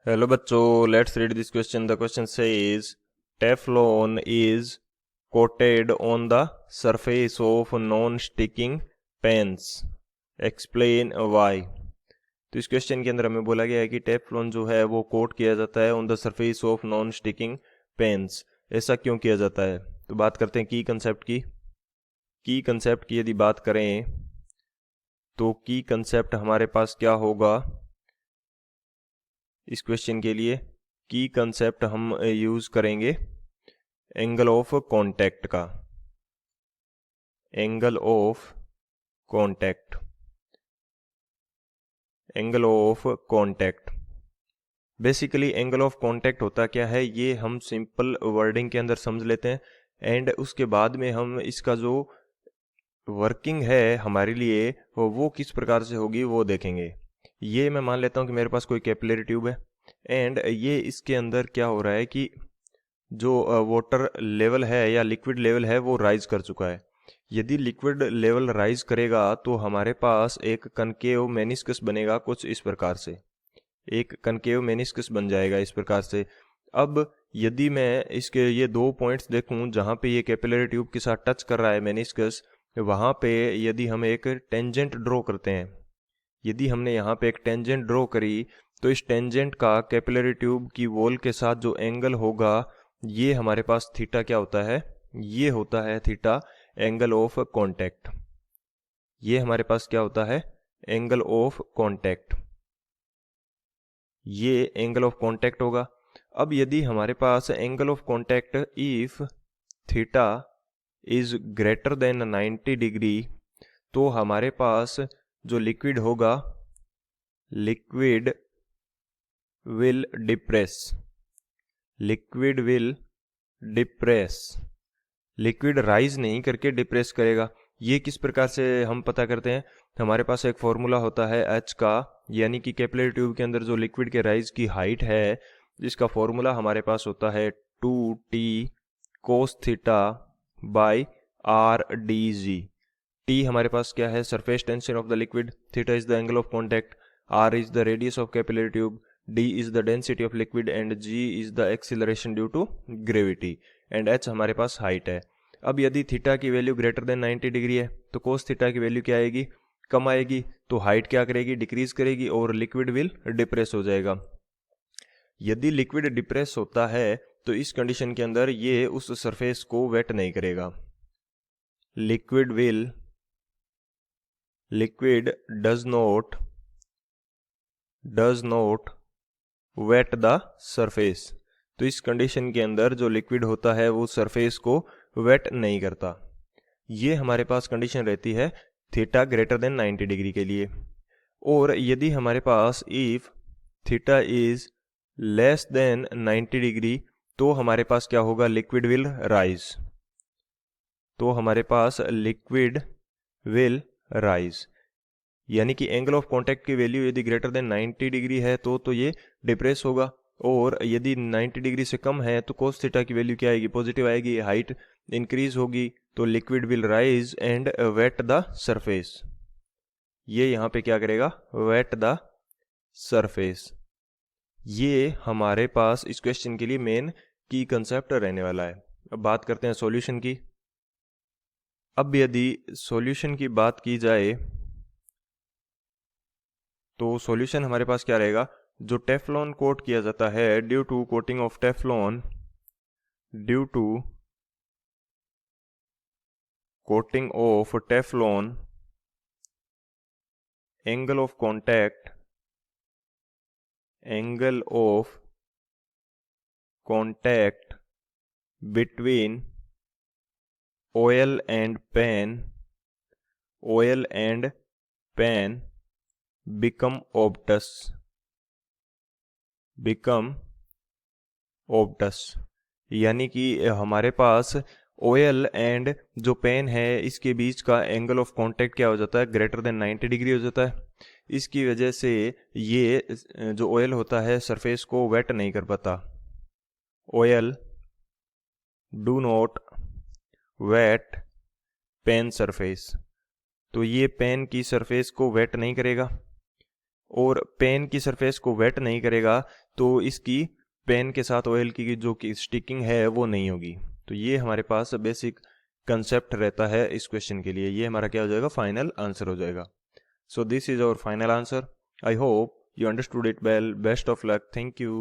Hello बच्चों, let's read this question. The question says Teflon is coated on the surface of non sticking pans. Explain why. तो इस question के अंदर हमें बोला गया है कि टेफ्लॉन जो है वो कोट किया जाता है on the surface of non sticking pans. ऐसा क्यों किया जाता है? तो बात करते हैं की कंसेप्ट की. की कंसेप्ट की यदि बात करें तो की कंसेप्ट हमारे पास क्या होगा इस क्वेश्चन के लिए? की कंसेप्ट हम यूज करेंगे एंगल ऑफ कांटेक्ट का. Angle of contact. Angle of contact. Basically angle of contact होता क्या है ये हम सिंपल वर्डिंग के अंदर समझ लेते हैं, एंड उसके बाद में हम इसका जो वर्किंग है हमारे लिए वो किस प्रकार से होगी वो देखेंगे. ये मैं मान लेता हूँ कि मेरे पास कोई कैपिलरी ट्यूब है, एंड ये इसके अंदर क्या हो रहा है कि जो वाटर लेवल है या लिक्विड लेवल है वो राइज कर चुका है. यदि लिक्विड लेवल राइज करेगा तो हमारे पास एक कनकेव मेनिस्कस बनेगा कुछ इस प्रकार से. एक कनकेव मेनिस्कस बन जाएगा इस प्रकार से. अब यदि मैं इसके ये दो पॉइंट्स देखूं जहां पे ये कैपिलरी ट्यूब के साथ टच कर रहा है मेनिस्कस, वहां पे यदि हम एक टेंजेंट ड्रॉ करते हैं, यदि हमने यहाँ पे एक टेंजेंट ड्रॉ करी तो इस टेंजेंट का कैपिलरी ट्यूब की वॉल के साथ जो एंगल होगा ये हमारे पास थीटा क्या होता है? ये होता है थीटा एंगल ऑफ कांटेक्ट. ये हमारे पास क्या होता है? Angle of contact. ये एंगल ऑफ कांटेक्ट होगा. अब यदि हमारे पास angle of contact if theta is greater than 90 degree, तो हमारे पास जो लिक्विड होगा, liquid will depress. Liquid will depress. Liquid rise नहीं करके डिप्रेस करेगा. ये किस प्रकार से हम पता करते हैं? हमारे पास एक फॉर्मूला होता है एच का, यानी कि कैपिलरी ट्यूब के अंदर जो लिक्विड के राइज की हाइट है जिसका फॉर्मूला हमारे पास होता है 2t cos theta by R D G. T हमारे पास क्या है? Surface tension of the liquid. Theta is the angle of contact. R is the radius of capillary tube. D is the density of liquid and G is the acceleration due to gravity. And H हमारे पास height है. अब यदि theta की value greater than 90 degree है तो cos theta की value क्या आएगी? कम आएगी. तो हाइट क्या करेगी? डिक्रीज करेगी और लिक्विड विल डिप्रेस हो जाएगा. यदि लिक्विड डिप्रेस होता है तो इस कंडीशन के अंदर ये उस सरफेस को वेट नहीं करेगा. Liquid does not wet the surface. तो इस कंडीशन के अंदर जो लिक्विड होता है वो सरफेस को वेट नहीं करता. ये हमारे पास कंडीशन रहती है थीटा ग्रेटर देन 90 डिग्री के लिए. और यदि हमारे पास if theta is less than 90 degree तो हमारे पास क्या होगा? Liquid will rise. तो हमारे पास लिक्विड विल राइज, यानी कि एंगल ऑफ कांटेक्ट की वैल्यू यदि ग्रेटर देन 90 डिग्री है तो ये डिप्रेस होगा, और यदि 90 डिग्री से कम है तो कोस थीटा की वैल्यू क्या आएगी? पॉजिटिव आएगी. हाइट इंक्रीज होगी तो liquid will rise and wet the surface. ये यहाँ पे क्या करेगा? Wet the surface. ये हमारे पास इस क्वेश्चन के लिए मेन की कंसेप्ट रहने वाला है. अब बात करते हैं सॉल्यूशन की. अब यदि सॉल्यूशन की बात की जाए तो सॉल्यूशन हमारे पास क्या रहेगा? जो टेफ्लॉन कोट किया जाता है, due to coating of Teflon, due to coating of Teflon, angle of contact between oil and pan become obtuse. यानी कि हमारे पास ऑयल एंड जो पेन है इसके बीच का एंगल ऑफ कांटेक्ट क्या हो जाता है? ग्रेटर देन 90 डिग्री हो जाता है. इसकी वजह से ये जो ऑयल होता है सरफेस को वेट नहीं कर पाता. Oil do not wet pan surface. तो ये पेन की सरफेस को वेट नहीं करेगा, और पेन की सरफेस को वेट नहीं करेगा तो इसकी पेन के साथ ऑयल की जो कि स्टिकिंग है वो नहीं होगी। तो ये हमारे पास बेसिक कंसेप्ट रहता है इस क्वेश्चन के लिए। ये हमारा क्या हो जाएगा, फाइनल आंसर हो जाएगा। So this is our final answer. I hope you understood it well. Best of luck. Thank you.